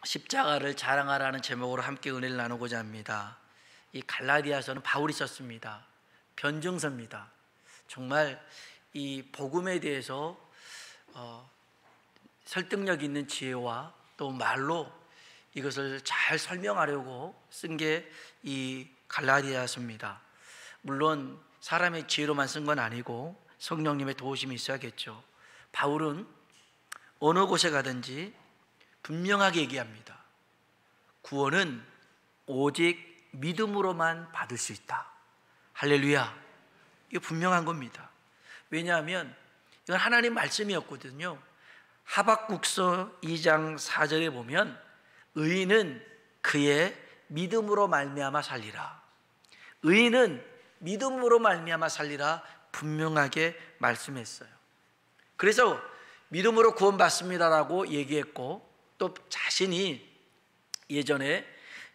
십자가를 자랑하라는 제목으로 함께 은혜를 나누고자 합니다. 이 갈라디아서는 바울이 썼습니다. 변증서입니다. 정말 이 복음에 대해서 설득력 있는 지혜와 또 말로 이것을 잘 설명하려고 쓴 게 이 갈라디아서입니다. 물론 사람의 지혜로만 쓴 건 아니고 성령님의 도우심이 있어야겠죠. 바울은 어느 곳에 가든지 분명하게 얘기합니다. 구원은 오직 믿음으로만 받을 수 있다. 할렐루야. 이거 분명한 겁니다. 왜냐하면 이건 하나님 말씀이었거든요. 하박국서 2장 4절에 보면 의인은 그의 믿음으로 말미암아 살리라. 의인은 믿음으로 말미암아 살리라 분명하게 말씀했어요. 그래서 믿음으로 구원받습니다라고 얘기했고, 또 자신이 예전에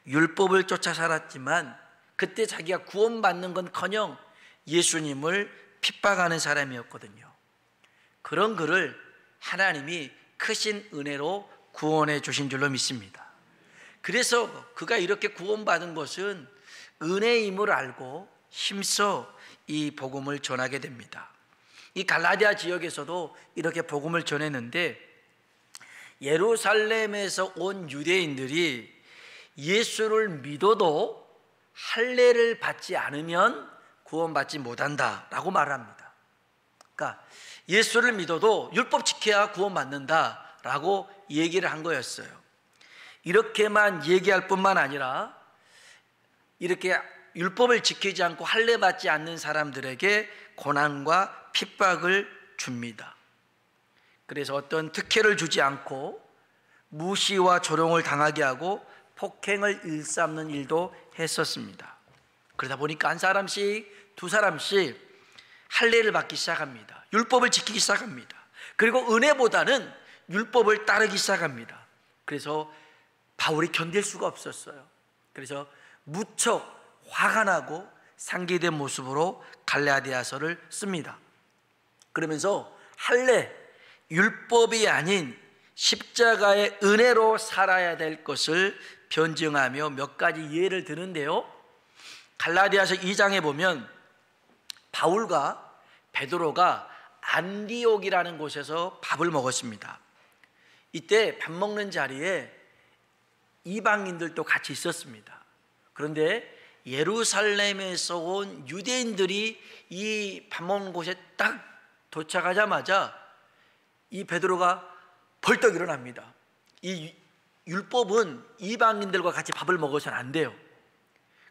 율법을 쫓아 살았지만 그때 자기가 구원받는 건커녕 예수님을 핍박하는 사람이었거든요. 그런 그를 하나님이 크신 은혜로 구원해 주신 줄로 믿습니다. 그래서 그가 이렇게 구원받은 것은 은혜임을 알고 힘써 이 복음을 전하게 됩니다. 이 갈라디아 지역에서도 이렇게 복음을 전했는데, 예루살렘에서 온 유대인들이 예수를 믿어도 할례를 받지 않으면 구원받지 못한다라고 말합니다. 그러니까 예수를 믿어도 율법 지켜야 구원받는다라고 얘기를 한 거였어요. 이렇게만 얘기할 뿐만 아니라 이렇게 율법을 지키지 않고 할례 받지 않는 사람들에게 고난과 핍박을 줍니다. 그래서 어떤 특혜를 주지 않고 무시와 조롱을 당하게 하고 폭행을 일삼는 일도 했었습니다. 그러다 보니까 한 사람씩 두 사람씩 할례를 받기 시작합니다. 율법을 지키기 시작합니다. 그리고 은혜보다는 율법을 따르기 시작합니다. 그래서 바울이 견딜 수가 없었어요. 그래서 무척 화가 나고 상기된 모습으로 갈라디아서를 씁니다. 그러면서 할례, 율법이 아닌 십자가의 은혜로 살아야 될 것을 변증하며 몇 가지 예를 드는데요, 갈라디아서 2장에 보면 바울과 베드로가 안디옥이라는 곳에서 밥을 먹었습니다. 이때 밥 먹는 자리에 이방인들도 같이 있었습니다. 그런데 예루살렘에서 온 유대인들이 이 밥 먹는 곳에 딱 도착하자마자 이 베드로가 벌떡 일어납니다. 이 율법은 이방인들과 같이 밥을 먹어서는 안 돼요.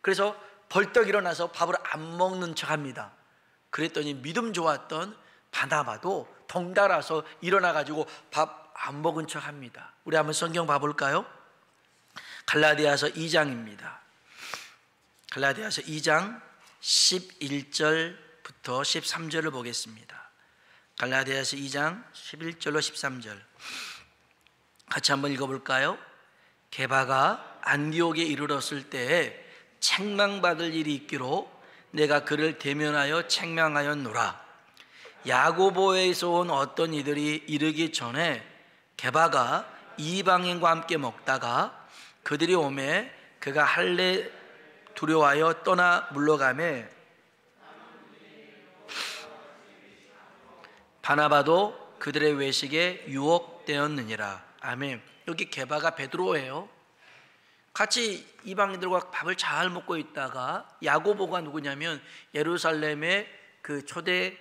그래서 벌떡 일어나서 밥을 안 먹는 척합니다. 그랬더니 믿음 좋았던 바나바도 덩달아서 일어나가지고 밥 안 먹은 척합니다. 우리 한번 성경 봐볼까요? 갈라디아서 2장입니다. 갈라디아서 2장 11절부터 13절을 보겠습니다. 갈라디아서 2장 11절로 13절 같이 한번 읽어볼까요? 게바가 안디옥에 이르렀을 때에 책망받을 일이 있기로 내가 그를 대면하여 책망하였노라. 야고보에서 온 어떤 이들이 이르기 전에 게바가 이방인과 함께 먹다가 그들이 오매 그가 할례 두려워하여 떠나 물러가매 바나바도 그들의 외식에 유혹되었느니라. 아멘. 여기 게바가 베드로예요. 같이 이방인들과 밥을 잘 먹고 있다가 야고보가 누구냐면 예루살렘의 그 초대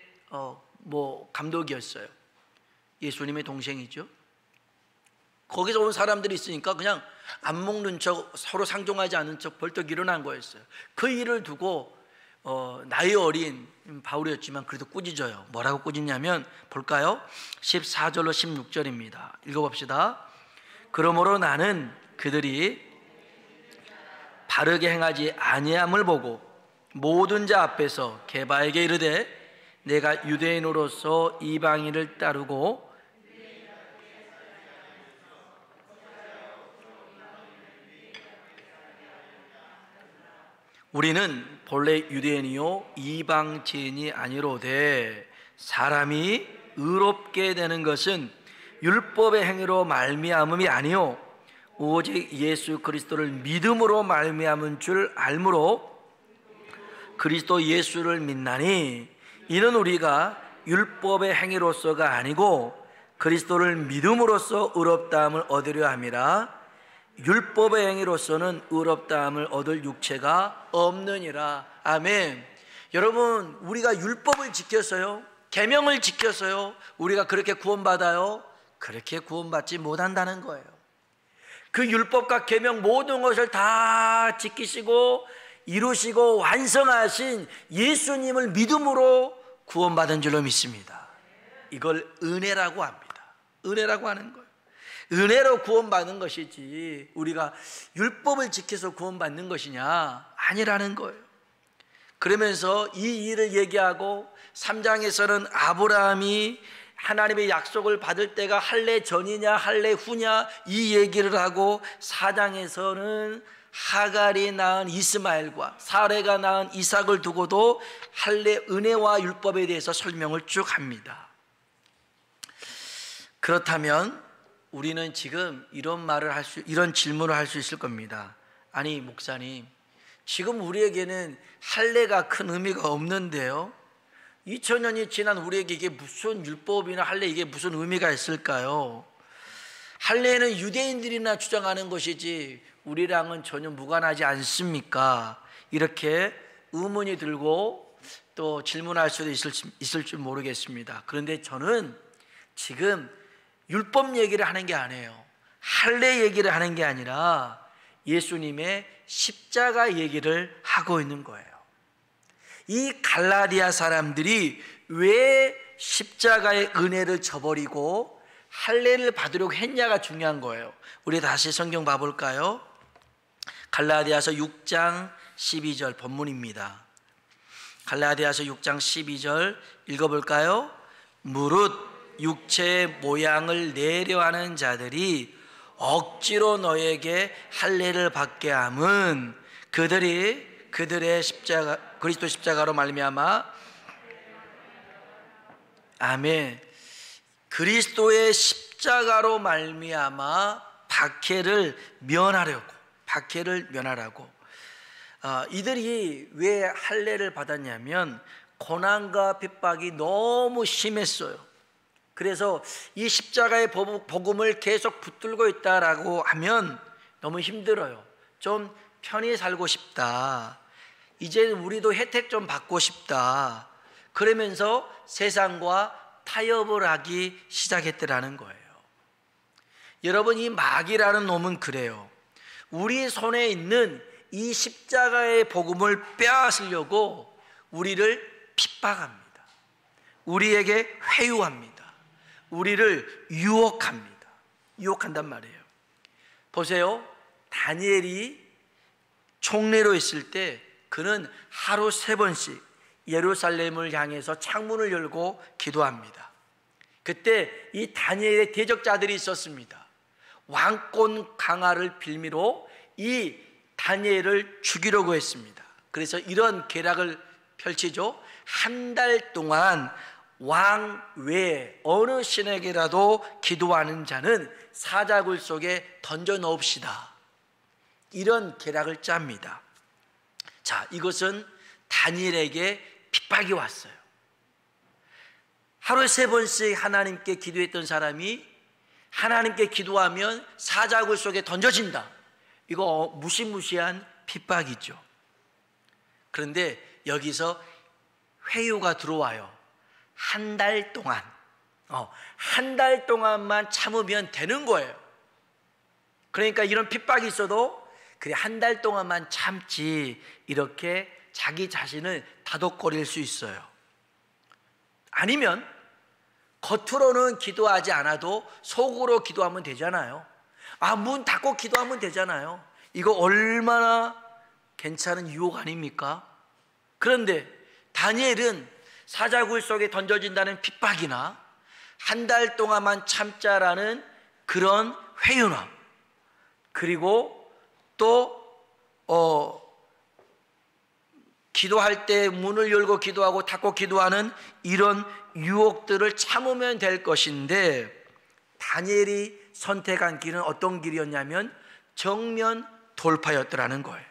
감독이었어요. 예수님의 동생이죠. 거기서 온 사람들이 있으니까 그냥 안 먹는 척, 서로 상종하지 않은 척 벌떡 일어난 거였어요. 그 일을 두고 나이 어린 바울이었지만 그래도 꾸짖어요. 뭐라고 꾸짖냐면 볼까요? 14절로 16절입니다. 읽어봅시다. 그러므로 나는 그들이 바르게 행하지 아니함을 보고 모든 자 앞에서 게바에게 이르되 내가 유대인으로서 이방인을 따르고 우리는 본래 유대인이요 이방지인이 아니로되 사람이 의롭게 되는 것은 율법의 행위로 말미암음이 아니요 오직 예수 그리스도를 믿음으로 말미암은 줄 알므로 그리스도 예수를 믿나니 이는 우리가 율법의 행위로서가 아니고 그리스도를 믿음으로써 의롭다함을 얻으려 함이라. 율법의 행위로서는 의롭다함을 얻을 육체가 없느니라. 아멘. 여러분, 우리가 율법을 지켰어요? 계명을 지켰어요? 우리가 그렇게 구원받아요? 그렇게 구원받지 못한다는 거예요. 그 율법과 계명 모든 것을 다 지키시고 이루시고 완성하신 예수님을 믿음으로 구원받은 줄로 믿습니다. 이걸 은혜라고 합니다. 은혜라고 하는 거예요. 은혜로 구원받는 것이지 우리가 율법을 지켜서 구원받는 것이냐? 아니라는 거예요. 그러면서 이 일을 얘기하고 3장에서는 아브라함이 하나님의 약속을 받을 때가 할례 전이냐 할례 후냐 이 얘기를 하고 4장에서는 하갈이 낳은 이스마엘과 사레가 낳은 이삭을 두고도 할례 은혜와 율법에 대해서 설명을 쭉 합니다. 그렇다면 우리는 지금 이런 질문을 할 수 있을 겁니다. 아니 목사님, 지금 우리에게는 할례가 큰 의미가 없는데요, 2000년이 지난 우리에게 이게 무슨 율법이나 할례 이게 무슨 의미가 있을까요? 할례는 유대인들이나 주장하는 것이지 우리랑은 전혀 무관하지 않습니까? 이렇게 의문이 들고 또 질문할 수도 있을 줄 모르겠습니다. 그런데 저는 지금 율법 얘기를 하는 게 아니에요. 할례 얘기를 하는 게 아니라 예수님의 십자가 얘기를 하고 있는 거예요. 이 갈라디아 사람들이 왜 십자가의 은혜를 저버리고 할례를 받으려고 했냐가 중요한 거예요. 우리 다시 성경 봐볼까요? 갈라디아서 6장 12절 본문입니다. 갈라디아서 6장 12절 읽어볼까요? 무릇 육체의 모양을 내려하는 자들이 억지로 너에게 할례를 받게 함은 그들의 십자가 그리스도 십자가로 말미암아 아멘 그리스도의 십자가로 말미암아 박해를 면하라고 이들이 왜 할례를 받았냐면 고난과 핍박이 너무 심했어요. 그래서 이 십자가의 복음을 계속 붙들고 있다라고 하면 너무 힘들어요. 좀 편히 살고 싶다. 이제 우리도 혜택 좀 받고 싶다. 그러면서 세상과 타협을 하기 시작했더라는 거예요. 여러분, 이 마귀라는 놈은 그래요. 우리 손에 있는 이 십자가의 복음을 빼앗으려고 우리를 핍박합니다. 우리에게 회유합니다. 우리를 유혹한단 말이에요. 보세요. 다니엘이 총리로 있을 때 그는 하루 3번씩 예루살렘을 향해서 창문을 열고 기도합니다. 그때 이 다니엘의 대적자들이 있었습니다. 왕권 강화를 빌미로 이 다니엘을 죽이려고 했습니다. 그래서 이런 계략을 펼치죠. 한 달 동안 왕 외에 어느 신에게라도 기도하는 자는 사자굴 속에 던져 넣읍시다. 이런 계략을 짭니다. 자, 이것은 다니엘에게 핍박이 왔어요. 하루에 3번씩 하나님께 기도했던 사람이 하나님께 기도하면 사자굴 속에 던져진다. 이거 무시무시한 핍박이죠. 그런데 여기서 회유가 들어와요. 한 달 동안만 참으면 되는 거예요. 그러니까 이런 핍박이 있어도 그래 한 달 동안만 참지, 이렇게 자기 자신을 다독거릴 수 있어요. 아니면 겉으로는 기도하지 않아도 속으로 기도하면 되잖아요. 문 닫고 기도하면 되잖아요. 이거 얼마나 괜찮은 유혹 아닙니까? 그런데 다니엘은 사자굴 속에 던져진다는 핍박이나 한 달 동안만 참자라는 그런 회유나, 그리고 또 기도할 때 문을 열고 기도하고 닫고 기도하는 이런 유혹들을 참으면 될 것인데, 다니엘이 선택한 길은 어떤 길이었냐면 정면 돌파였더라는 거예요.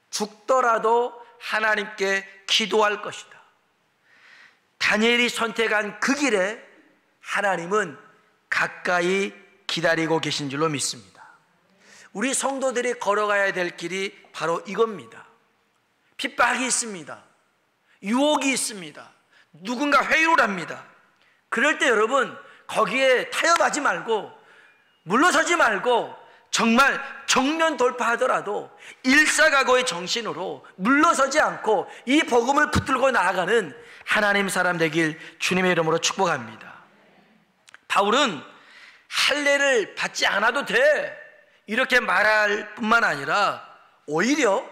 죽더라도 하나님께 기도할 것이다. 다니엘이 선택한 그 길에 하나님은 가까이 기다리고 계신 줄로 믿습니다. 우리 성도들이 걸어가야 될 길이 바로 이겁니다. 핍박이 있습니다. 유혹이 있습니다. 누군가 회유를 합니다. 그럴 때 여러분 거기에 타협하지 말고 물러서지 말고 정말 정면 돌파하더라도 일사각오의 정신으로 물러서지 않고 이 복음을 붙들고 나아가는 하나님 사람 되길 주님의 이름으로 축복합니다. 바울은 할례를 받지 않아도 돼 이렇게 말할 뿐만 아니라 오히려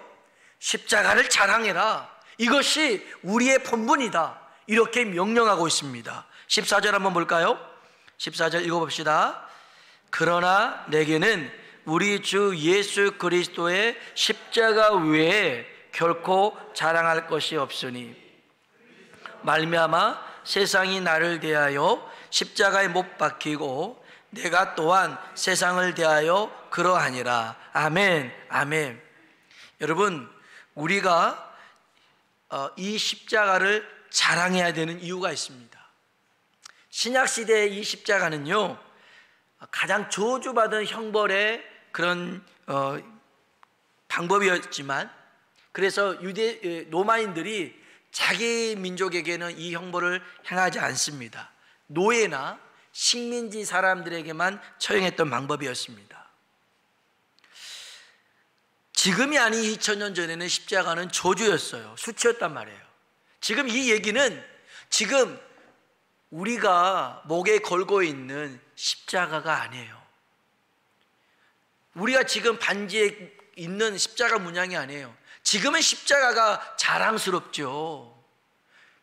십자가를 자랑해라, 이것이 우리의 본분이다, 이렇게 명령하고 있습니다. 14절 한번 볼까요? 14절 읽어봅시다. 그러나 내게는 우리 주 예수 그리스도의 십자가 외에 결코 자랑할 것이 없으니 말미암아 세상이 나를 대하여 십자가에 못 박히고 내가 또한 세상을 대하여 그러하니라. 아멘, 아멘. 여러분, 우리가 이 십자가를 자랑해야 되는 이유가 있습니다. 신약시대의 이 십자가는요, 가장 저주받은 형벌의 그런 방법이었지만, 그래서 로마인들이 자기 민족에게는 이 형벌을 행하지 않습니다. 노예나 식민지 사람들에게만 처형했던 방법이었습니다. 지금이 아닌 2000년 전에는 십자가는 저주였어요. 수치였단 말이에요. 지금 이 얘기는 지금 우리가 목에 걸고 있는 십자가가 아니에요. 우리가 지금 반지에 있는 십자가 문양이 아니에요. 지금은 십자가가 자랑스럽죠.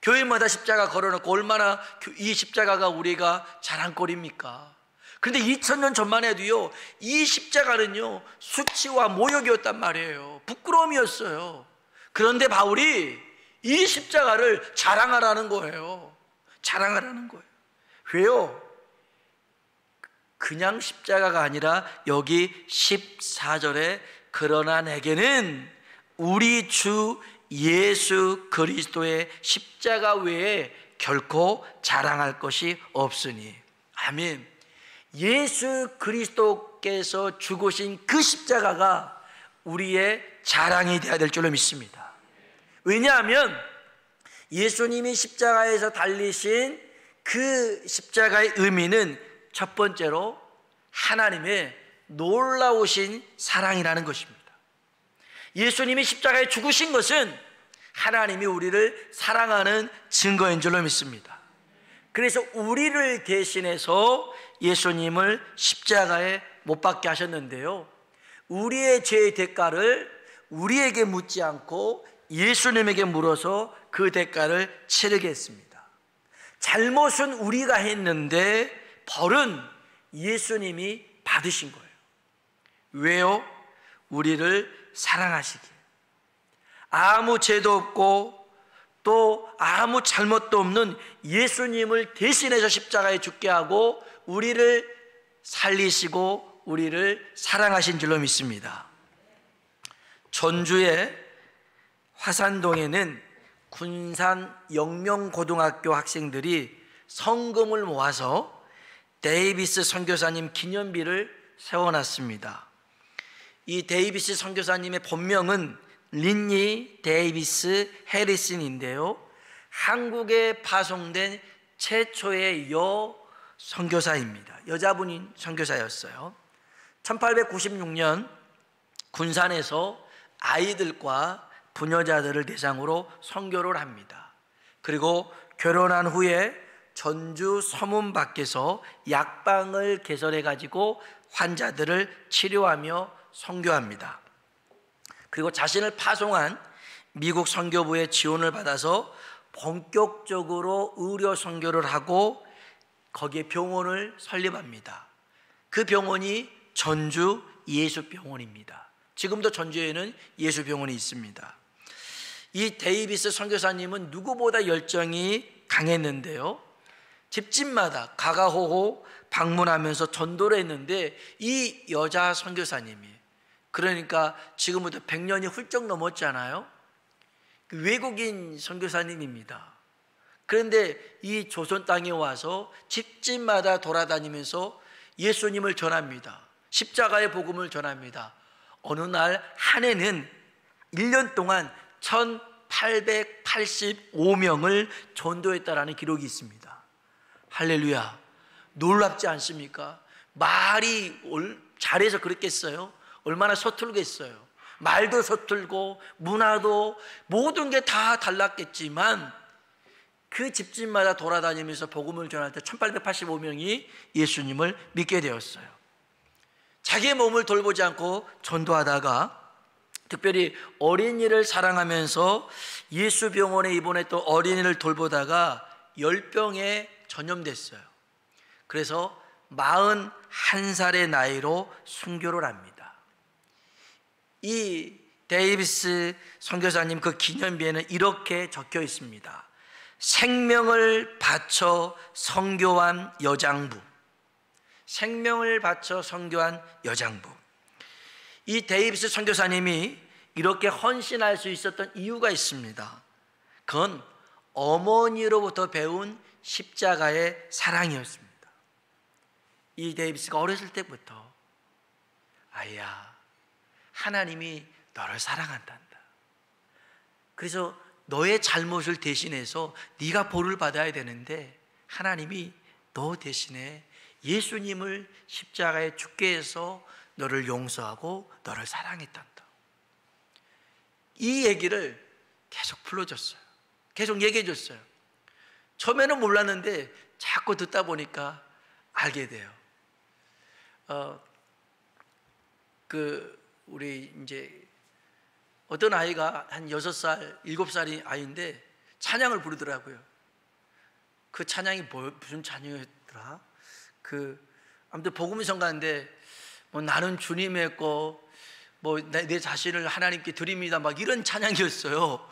교회마다 십자가 걸어놓고 얼마나 이 십자가가 우리가 자랑거리입니까? 그런데 2000년 전만 해도요, 이 십자가는요 수치와 모욕이었단 말이에요. 부끄러움이었어요. 그런데 바울이 이 십자가를 자랑하라는 거예요. 자랑하라는 거예요. 왜요? 그냥 십자가가 아니라 여기 14절에 그러나 내게는 우리 주 예수 그리스도의 십자가 외에 결코 자랑할 것이 없으니. 아멘. 예수 그리스도께서 죽으신 그 십자가가 우리의 자랑이 되어야 될 줄로 믿습니다. 왜냐하면 예수님이 십자가에서 달리신 그 십자가의 의미는 첫 번째로 하나님의 놀라우신 사랑이라는 것입니다. 예수님이 십자가에 죽으신 것은 하나님이 우리를 사랑하는 증거인 줄로 믿습니다. 그래서 우리를 대신해서 예수님을 십자가에 못 박게 하셨는데요, 우리의 죄의 대가를 우리에게 묻지 않고 예수님에게 물어서 그 대가를 치르게 했습니다. 잘못은 우리가 했는데 벌은 예수님이 받으신 거예요. 왜요? 우리를 사랑하시기에. 아무 죄도 없고 또 아무 잘못도 없는 예수님을 대신해서 십자가에 죽게 하고 우리를 살리시고 우리를 사랑하신 줄로 믿습니다. 전주의 화산동에는 군산 영명고등학교 학생들이 성금을 모아서 데이비스 선교사님 기념비를 세워놨습니다. 이 데이비스 선교사님의 본명은 린니 데이비스 해리슨인데요, 한국에 파송된 최초의 선교사입니다. 여자분인 선교사였어요. 1896년 군산에서 아이들과 부녀자들을 대상으로 선교를 합니다. 그리고 결혼한 후에 전주 서문 밖에서 약방을 개설해 가지고 환자들을 치료하며 선교합니다. 그리고 자신을 파송한 미국 선교부의 지원을 받아서 본격적으로 의료 선교를 하고 거기에 병원을 설립합니다. 그 병원이 전주 예수병원입니다. 지금도 전주에는 예수병원이 있습니다. 이 데이비스 선교사님은 누구보다 열정이 강했는데요, 집집마다 가가호호 방문하면서 전도를 했는데 이 여자 선교사님이, 그러니까 지금부터 100년이 훌쩍 넘었잖아요. 외국인 선교사님입니다. 그런데 이 조선 땅에 와서 집집마다 돌아다니면서 예수님을 전합니다. 십자가의 복음을 전합니다. 어느 날 한 해는 1년 동안 1885명을 전도했다라는 기록이 있습니다. 할렐루야. 놀랍지 않습니까? 말이 잘해서 그랬겠어요? 얼마나 서툴겠어요? 말도 서툴고 문화도 모든 게 다 달랐겠지만 그 집집마다 돌아다니면서 복음을 전할 때 1885명이 예수님을 믿게 되었어요. 자기의 몸을 돌보지 않고 전도하다가 특별히 어린이를 사랑하면서 예수 병원에 입원했던 어린이를 돌보다가 열병에 전염됐어요. 그래서 41살의 나이로 순교를 합니다. 이 데이비스 선교사님 그 기념비에는 이렇게 적혀 있습니다. 생명을 바쳐 선교한 여장부. 생명을 바쳐 선교한 여장부. 이 데이비스 선교사님이 이렇게 헌신할 수 있었던 이유가 있습니다. 그건 어머니로부터 배운 십자가의 사랑이었습니다. 이 데이비스가 어렸을 때부터 아이야, 하나님이 너를 사랑한단다. 그래서 너의 잘못을 대신해서 네가 복을 받아야 되는데 하나님이 너 대신에 예수님을 십자가에 죽게 해서 너를 용서하고 너를 사랑했단다. 이 얘기를 계속 불러줬어요. 계속 얘기해 줬어요. 처음에는 몰랐는데 자꾸 듣다 보니까 알게 돼요. 우리 이제 어떤 아이가 한 6살, 7살이 아이인데 찬양을 부르더라고요. 그 찬양이 무슨 찬양이었더라? 아무튼 복음성 가는데 뭐 나는 주님의 거, 뭐 내 자신을 하나님께 드립니다, 막 이런 찬양이었어요.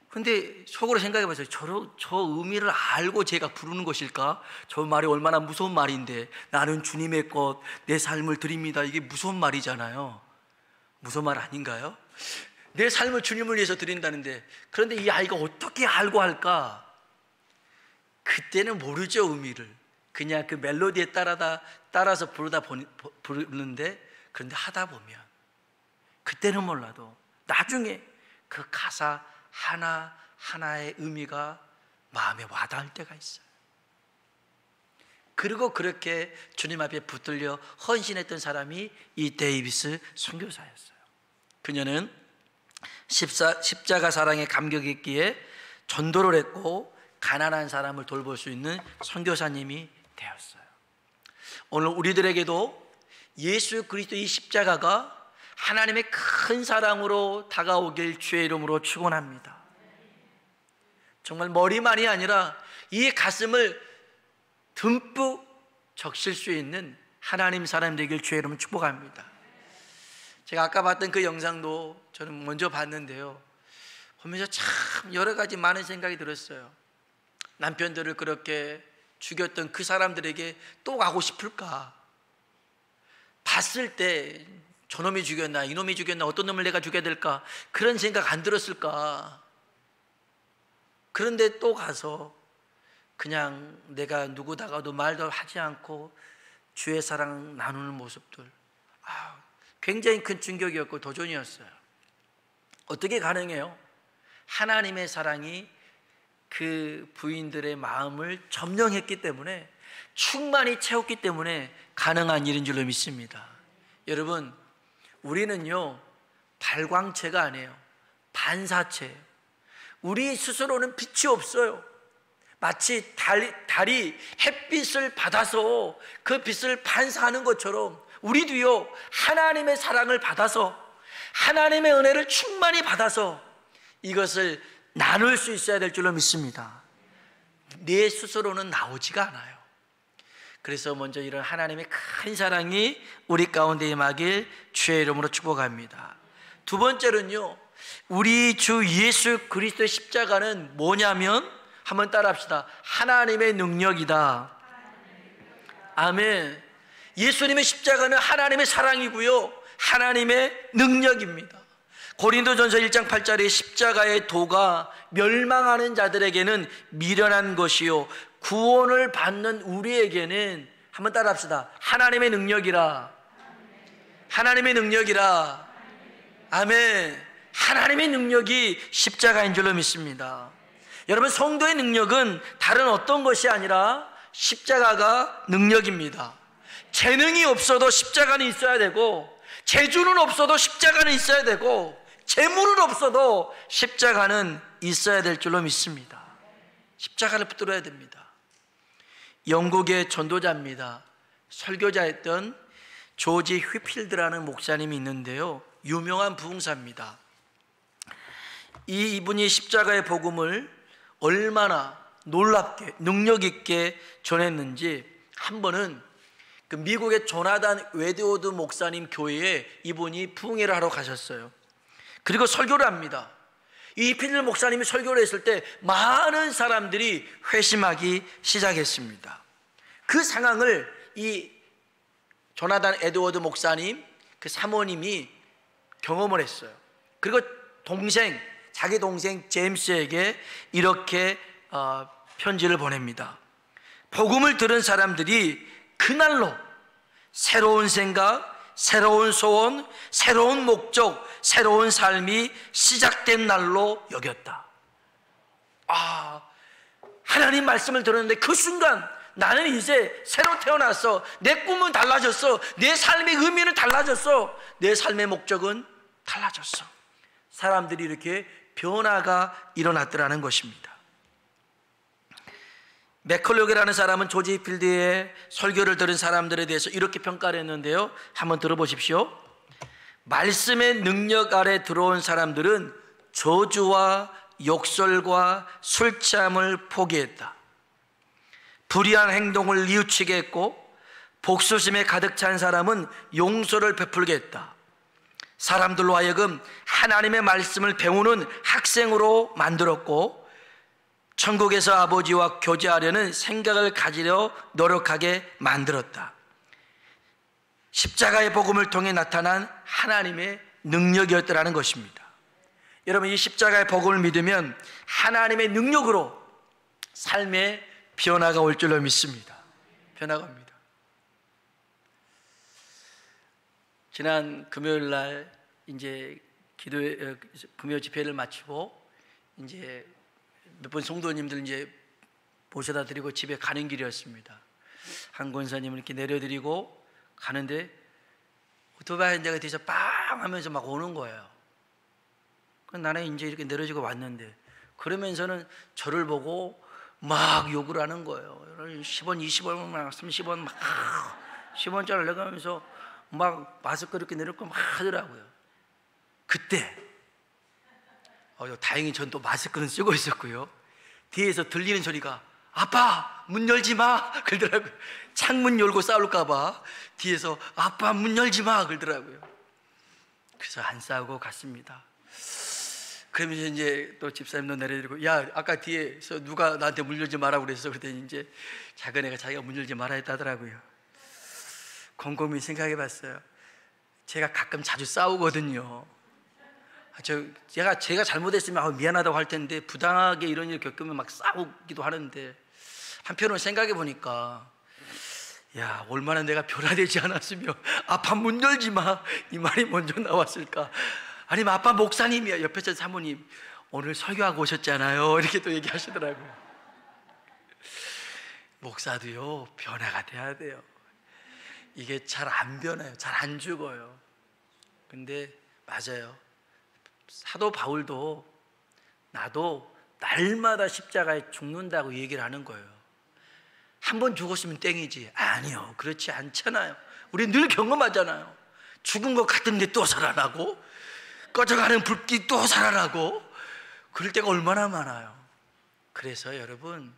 근데 속으로 생각해봤어요. 저 의미를 알고 제가 부르는 것일까? 저 말이 얼마나 무서운 말인데, 나는 주님의 것, 내 삶을 드립니다, 이게 무서운 말이잖아요. 무서운 말 아닌가요? 내 삶을 주님을 위해서 드린다는데, 그런데 이 아이가 어떻게 알고 할까? 그때는 모르죠, 의미를. 그냥 그 멜로디에 따라서 부르는데, 그런데 하다 보면 그때는 몰라도 나중에 그 가사 하나하나의 의미가 마음에 와닿을 때가 있어요. 그리고 그렇게 주님 앞에 붙들려 헌신했던 사람이 이 데이비스 선교사였어요. 그녀는 십자가 사랑에 감격이 있기에 전도를 했고 가난한 사람을 돌볼 수 있는 선교사님이 되었어요. 오늘 우리들에게도 예수 그리스도의 십자가가 하나님의 큰 사랑으로 다가오길 주의 이름으로 축원합니다. 정말 머리만이 아니라 이 가슴을 듬뿍 적실 수 있는 하나님 사람 되길 주의 이름으로 축복합니다. 제가 아까 봤던 그 영상도 저는 먼저 봤는데요, 보면서 참 여러 가지 많은 생각이 들었어요. 남편들을 그렇게 죽였던 그 사람들에게 또 가고 싶을까? 봤을 때 저놈이 죽였나, 이놈이 죽였나, 어떤 놈을 내가 죽여야 될까, 그런 생각 안 들었을까? 그런데 또 가서 그냥 내가 누구다가도 말도 하지 않고 주의 사랑 나누는 모습들, 굉장히 큰 충격이었고 도전이었어요. 어떻게 가능해요? 하나님의 사랑이 그 부인들의 마음을 점령했기 때문에, 충만히 채웠기 때문에 가능한 일인 줄로 믿습니다. 여러분, 우리는요 발광체가 아니에요. 반사체예요. 우리 스스로는 빛이 없어요. 마치 달이 햇빛을 받아서 그 빛을 반사하는 것처럼 우리도요 하나님의 사랑을 받아서, 하나님의 은혜를 충만히 받아서 이것을 나눌 수 있어야 될 줄로 믿습니다. 내 스스로는 나오지가 않아요. 그래서 먼저 이런 하나님의 큰 사랑이 우리 가운데 임하길 주의 이름으로 축복합니다. 두 번째는요, 우리 주 예수 그리스도의 십자가는 뭐냐면, 한번 따라합시다. 하나님의 능력이다. 아멘. 예수님의 십자가는 하나님의 사랑이고요, 하나님의 능력입니다. 고린도전서 1장 8절에 십자가의 도가 멸망하는 자들에게는 미련한 것이요 구원을 받는 우리에게는, 한번 따라합시다, 하나님의 능력이라. 하나님의 능력이라. 아멘. 하나님의 능력이 십자가인 줄로 믿습니다. 여러분, 성도의 능력은 다른 어떤 것이 아니라 십자가가 능력입니다. 재능이 없어도 십자가는 있어야 되고, 재주는 없어도 십자가는 있어야 되고, 재물은 없어도 십자가는 있어야 될 줄로 믿습니다. 십자가를 붙들어야 됩니다. 영국의 전도자입니다. 설교자였던 조지 휘필드라는 목사님이 있는데요, 유명한 부흥사입니다. 이분이 십자가의 복음을 얼마나 놀랍게 능력 있게 전했는지, 한 번은 그 미국의 조나단 웨드워드 목사님 교회에 이분이 부흥회를 하러 가셨어요. 그리고 설교를 합니다. 이 필드 목사님이 설교를 했을 때 많은 사람들이 회심하기 시작했습니다. 그 상황을 이 조나단 에드워드 목사님 그 사모님이 경험을 했어요. 그리고 자기 동생 제임스에게 이렇게 편지를 보냅니다. 복음을 들은 사람들이 그날로 새로운 생각, 새로운 소원, 새로운 목적, 새로운 삶이 시작된 날로 여겼다. 하나님 말씀을 들었는데 그 순간 나는 이제 새로 태어났어. 내 꿈은 달라졌어. 내 삶의 의미는 달라졌어. 내 삶의 목적은 달라졌어. 사람들이 이렇게 변화가 일어났더라는 것입니다. 맥컬로게라는 사람은 조지 필드의 설교를 들은 사람들에 대해서 이렇게 평가를 했는데요, 한번 들어보십시오. 말씀의 능력 아래 들어온 사람들은 저주와 욕설과 술 취함을 포기했다. 불의한 행동을 뉘우치게 했고, 복수심에 가득 찬 사람은 용서를 베풀게 했다. 사람들로 하여금 하나님의 말씀을 배우는 학생으로 만들었고, 천국에서 아버지와 교제하려는 생각을 가지려 노력하게 만들었다. 십자가의 복음을 통해 나타난 하나님의 능력이었더라는 것입니다. 여러분, 이 십자가의 복음을 믿으면 하나님의 능력으로 삶의 변화가 올 줄로 믿습니다. 변화가 옵니다. 지난 금요일 날 이제 금요 집회를 마치고 이제 몇 번 성도님들 이제 모셔다 드리고 집에 가는 길이었습니다. 한 권사님을 이렇게 내려드리고 가는데 오토바이 내가 뒤에서 빵 하면서 막 오는 거예요. 나는 이제 이렇게 내려지고 왔는데, 그러면서는 저를 보고 막 욕을 하는 거예요. 10원, 20원, 막 30원, 막 10원짜리 내가면서 막 마스크 이렇게 내려놓고 막 하더라고요. 그때 다행히 전 또 마스크는 쓰고 있었고요, 뒤에서 들리는 소리가 아빠 문 열지 마 그러더라고요. 창문 열고 싸울까 봐 뒤에서 아빠 문 열지 마 그러더라고요. 그래서 안 싸우고 갔습니다. 그러면서 이제 또 집사님도 내려드리고, 야 아까 뒤에서 누가 나한테 문 열지 마라고 그랬어. 그랬더니 이제 작은 애가 자기가 문 열지 말아야 했다더라고요. 곰곰이 생각해 봤어요. 제가 가끔 자주 싸우거든요. 제가 잘못했으면 미안하다고 할 텐데, 부당하게 이런 일을 겪으면 막 싸우기도 하는데, 한편으로 생각해 보니까 야 얼마나 내가 변화되지 않았으면 아빠 문 열지 마 이 말이 먼저 나왔을까. 아니면 아빠 목사님이야, 옆에서 사모님 오늘 설교하고 오셨잖아요 이렇게 또 얘기하시더라고요. 목사도요 변화가 돼야 돼요. 이게 잘 안 변해요. 잘 안 죽어요. 근데 맞아요. 사도 바울도 나도 날마다 십자가에 죽는다고 얘기를 하는 거예요. 한 번 죽었으면 땡이지. 아니요, 그렇지 않잖아요. 우리 늘 경험하잖아요. 죽은 것 같은데 또 살아나고, 꺼져가는 불빛 또 살아나고, 그럴 때가 얼마나 많아요. 그래서 여러분,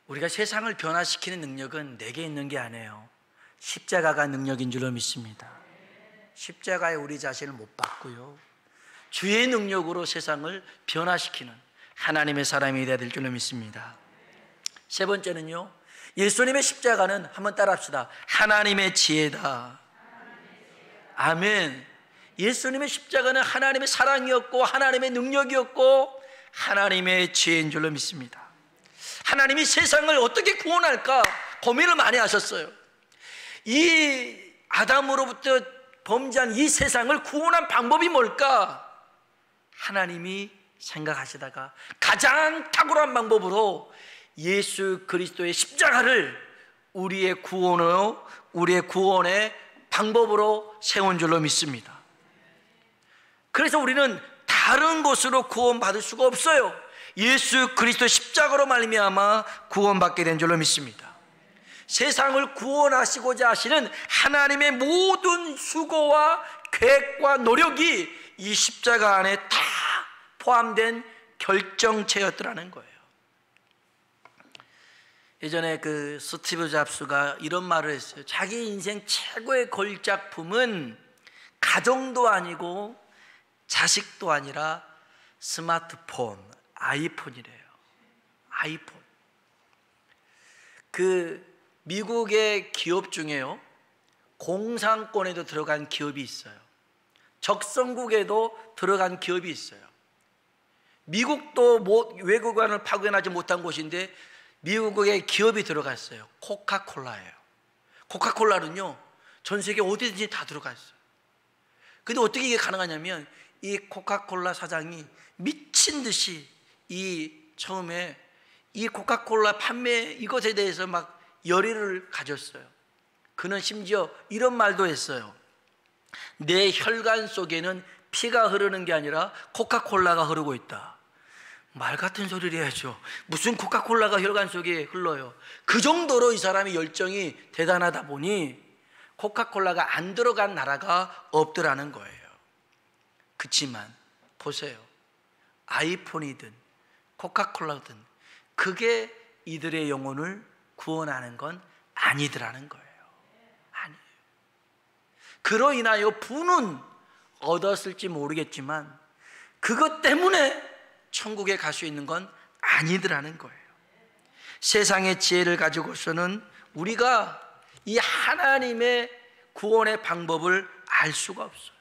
우리가 세상을 변화시키는 능력은 내게 있는 게 아니에요. 십자가가 능력인 줄로 믿습니다. 십자가에 우리 자신을 못 박고요, 주의 능력으로 세상을 변화시키는 하나님의 사람이 되어야 될 줄로 믿습니다. 세 번째는요, 예수님의 십자가는 한번 따라합시다. 하나님의 지혜다. 아멘. 예수님의 십자가는 하나님의 사랑이었고 하나님의 능력이었고 하나님의 지혜인 줄로 믿습니다. 하나님이 세상을 어떻게 구원할까 고민을 많이 하셨어요. 이 아담으로부터 범죄한 이 세상을 구원한 방법이 뭘까? 하나님이 생각하시다가 가장 탁월한 방법으로 예수 그리스도의 십자가를 우리의 구원의 방법으로 세운 줄로 믿습니다. 그래서 우리는 다른 곳으로 구원받을 수가 없어요. 예수 그리스도 십자가로 말미암아 구원받게 된 줄로 믿습니다. 세상을 구원하시고자 하시는 하나님의 모든 수고와 계획과 노력이 이 십자가 안에 다 포함된 결정체였더라는 거예요. 예전에 그 스티브 잡스가 이런 말을 했어요. 자기 인생 최고의 걸작품은 가정도 아니고 자식도 아니라 스마트폰, 아이폰이래요. 아이폰. 그 미국의 기업 중에요, 공산권에도 들어간 기업이 있어요. 적성국에도 들어간 기업이 있어요. 미국도 외교관을 파견하지 못한 곳인데 미국의 기업이 들어갔어요. 코카콜라예요. 코카콜라는요, 전 세계 어디든지 다 들어가 있어요. 근데 어떻게 이게 가능하냐면 이 코카콜라 사장이 미친 듯이 처음에 이 코카콜라 판매 이것에 대해서 막 열의를 가졌어요. 그는 심지어 이런 말도 했어요. 내 혈관 속에는 피가 흐르는 게 아니라 코카콜라가 흐르고 있다. 말 같은 소리를 해야죠. 무슨 코카콜라가 혈관 속에 흘러요. 그 정도로 이 사람의 열정이 대단하다 보니 코카콜라가 안 들어간 나라가 없더라는 거예요. 그렇지만 보세요. 아이폰이든 코카콜라든 그게 이들의 영혼을 구원하는 건 아니더라는 거예요. 아니에요. 그로 인하여 부는 얻었을지 모르겠지만 그것 때문에 천국에 갈 수 있는 건 아니더라는 거예요. 세상의 지혜를 가지고서는 우리가 이 하나님의 구원의 방법을 알 수가 없어요.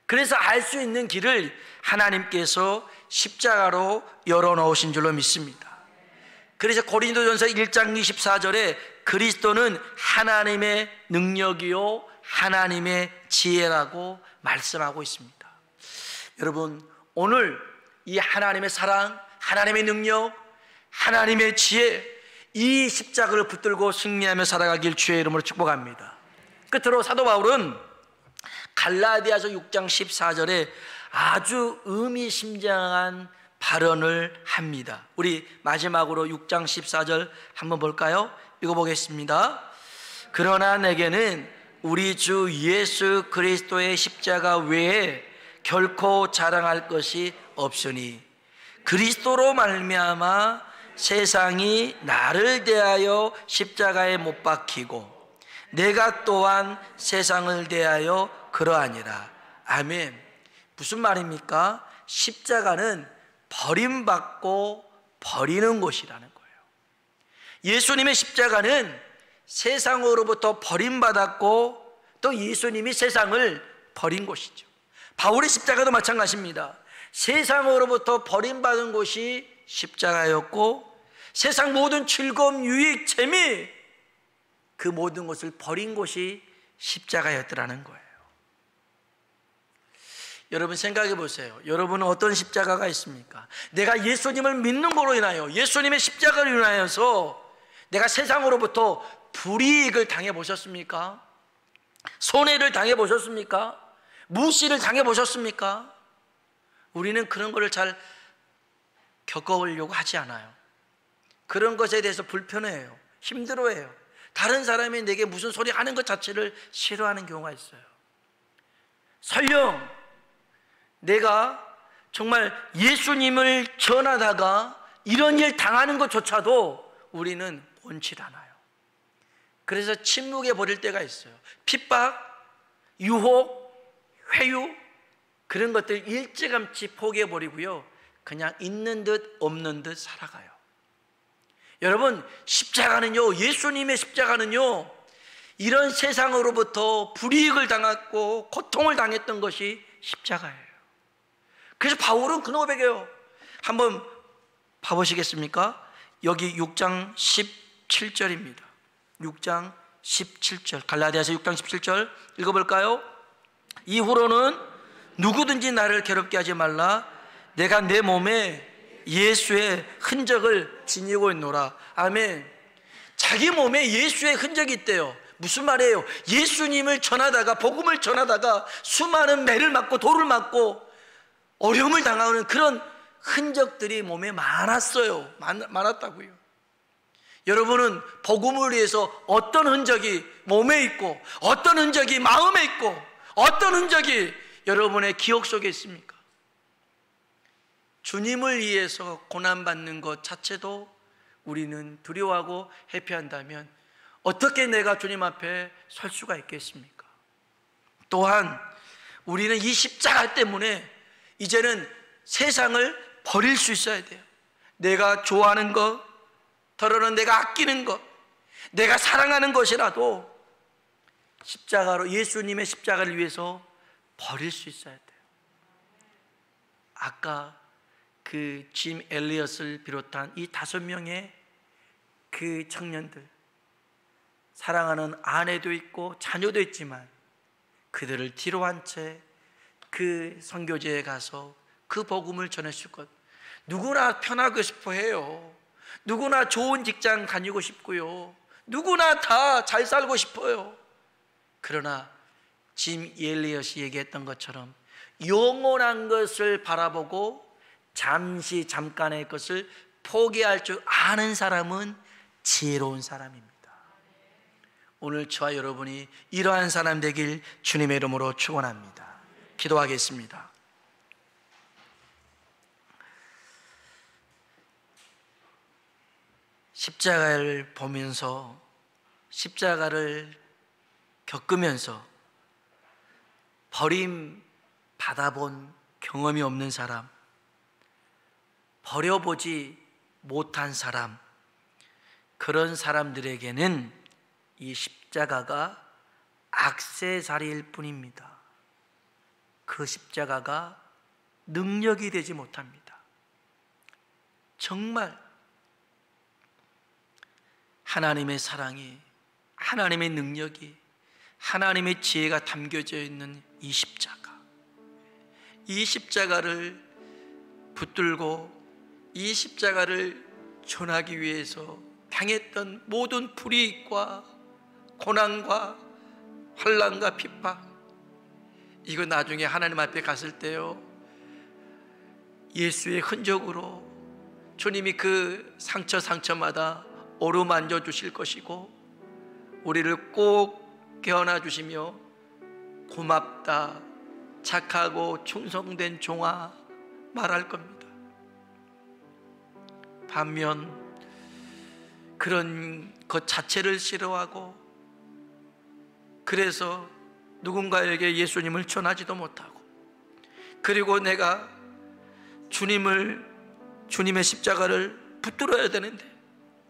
그래서 알 수 있는 길을 하나님께서 십자가로 열어놓으신 줄로 믿습니다. 그래서 고린도전서 1장 24절에 그리스도는 하나님의 능력이요 하나님의 지혜라고 말씀하고 있습니다. 여러분, 오늘 이 하나님의 사랑, 하나님의 능력, 하나님의 지혜, 이 십자가를 붙들고 승리하며 살아가길 주의 이름으로 축복합니다. 끝으로 사도 바울은 갈라디아서 6장 14절에 아주 의미심장한 발언을 합니다. 우리 마지막으로 6장 14절 한번 볼까요? 읽어보겠습니다. 그러나 내게는 우리 주 예수 그리스도의 십자가 외에 결코 자랑할 것이 없으니 그리스도로 말미암아 세상이 나를 대하여 십자가에 못 박히고 내가 또한 세상을 대하여 그러하니라. 아멘. 무슨 말입니까? 십자가는 버림받고 버리는 곳이라는 거예요. 예수님의 십자가는 세상으로부터 버림받았고 또 예수님이 세상을 버린 곳이죠. 바울의 십자가도 마찬가지입니다. 세상으로부터 버림받은 곳이 십자가였고 세상 모든 즐거움, 유익, 재미 그 모든 것을 버린 곳이 십자가였더라는 거예요. 여러분 생각해 보세요. 여러분은 어떤 십자가가 있습니까? 내가 예수님을 믿는 거로 인하여 예수님의 십자가를 인하여서 내가 세상으로부터 불이익을 당해 보셨습니까? 손해를 당해 보셨습니까? 무시를 당해 보셨습니까? 우리는 그런 거를 잘 겪어보려고 하지 않아요. 그런 것에 대해서 불편해해요. 힘들어해요. 다른 사람이 내게 무슨 소리 하는 것 자체를 싫어하는 경우가 있어요. 설령 내가 정말 예수님을 전하다가 이런 일 당하는 것조차도 우리는 원치 않아요. 그래서 침묵에 버릴 때가 있어요. 핍박, 유혹, 회유 그런 것들 일찌감치 포기해버리고요 그냥 있는 듯 없는 듯 살아가요. 여러분, 십자가는요, 예수님의 십자가는요, 이런 세상으로부터 불이익을 당했고 고통을 당했던 것이 십자가예요. 그래서 바울은 그 고백해요. 한번 봐보시겠습니까? 여기 6장 17절입니다. 6장 17절, 갈라디아서 6장 17절 읽어볼까요? 이후로는 누구든지 나를 괴롭게 하지 말라. 내가 내 몸에 예수의 흔적을 지니고 있노라. 아멘. 자기 몸에 예수의 흔적이 있대요. 무슨 말이에요? 예수님을 전하다가, 복음을 전하다가 수많은 매를 맞고 돌을 맞고 어려움을 당하는 그런 흔적들이 몸에 많았어요. 많았다고요. 여러분은 복음을 위해서 어떤 흔적이 몸에 있고, 어떤 흔적이 마음에 있고, 어떤 흔적이 여러분의 기억 속에 있습니까? 주님을 위해서 고난받는 것 자체도 우리는 두려워하고 회피한다면 어떻게 내가 주님 앞에 설 수가 있겠습니까? 또한 우리는 이 십자가 때문에 이제는 세상을 버릴 수 있어야 돼요. 내가 좋아하는 것, 더러는 내가 아끼는 것, 내가 사랑하는 것이라도 십자가로, 예수님의 십자가를 위해서 버릴 수 있어야 돼요. 아까 그 짐 엘리엇을 비롯한 이 5명의 그 청년들, 사랑하는 아내도 있고 자녀도 있지만 그들을 뒤로 한 채 그 선교지에 가서 그 복음을 전했을 것. 누구나 편하고 싶어 해요. 누구나 좋은 직장 다니고 싶고요. 누구나 다 잘 살고 싶어요. 그러나 짐 엘리엇이 얘기했던 것처럼 영원한 것을 바라보고 잠깐의 것을 포기할 줄 아는 사람은 지혜로운 사람입니다. 오늘 저와 여러분이 이러한 사람 되길 주님의 이름으로 축원합니다. 기도하겠습니다. 십자가를 보면서, 십자가를 겪으면서 버림 받아본 경험이 없는 사람, 버려보지 못한 사람, 그런 사람들에게는 이 십자가가 액세서리일 뿐입니다. 그 십자가가 능력이 되지 못합니다. 정말 하나님의 사랑이, 하나님의 능력이, 하나님의 지혜가 담겨져 있는 이 십자가, 이 십자가를 붙들고 이 십자가를 전하기 위해서 당했던 모든 불이익과 고난과 환난과 핍박, 이거 나중에 하나님 앞에 갔을 때요, 예수의 흔적으로 주님이 그 상처마다 어루만져 주실 것이고 우리를 꼭 깨어나 주시며 고맙다, 착하고 충성된 종아 말할 겁니다. 반면 그런 것 자체를 싫어하고, 그래서 누군가에게 예수님을 전하지도 못하고, 그리고 내가 주님의 십자가를 붙들어야 되는데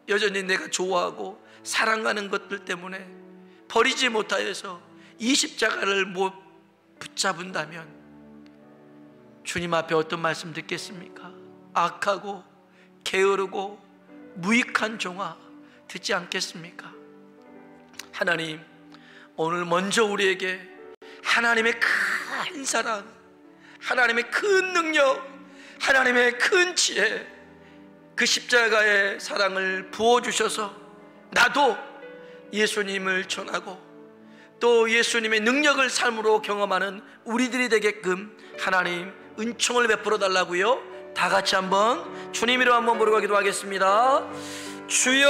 여전히 내가 좋아하고 사랑하는 것들 때문에 버리지 못하여서 이 십자가를 못 붙잡은다면 주님 앞에 어떤 말씀 듣겠습니까? 악하고 게으르고 무익한 종아 듣지 않겠습니까? 하나님, 오늘 먼저 우리에게 하나님의 큰 사랑, 하나님의 큰 능력, 하나님의 큰 지혜, 그 십자가의 사랑을 부어주셔서 나도 예수님을 전하고 또 예수님의 능력을 삶으로 경험하는 우리들이 되게끔 하나님 은총을 베풀어 달라고요. 다 같이 한번 주님 이름 한번 부르고 기도하겠습니다. 주여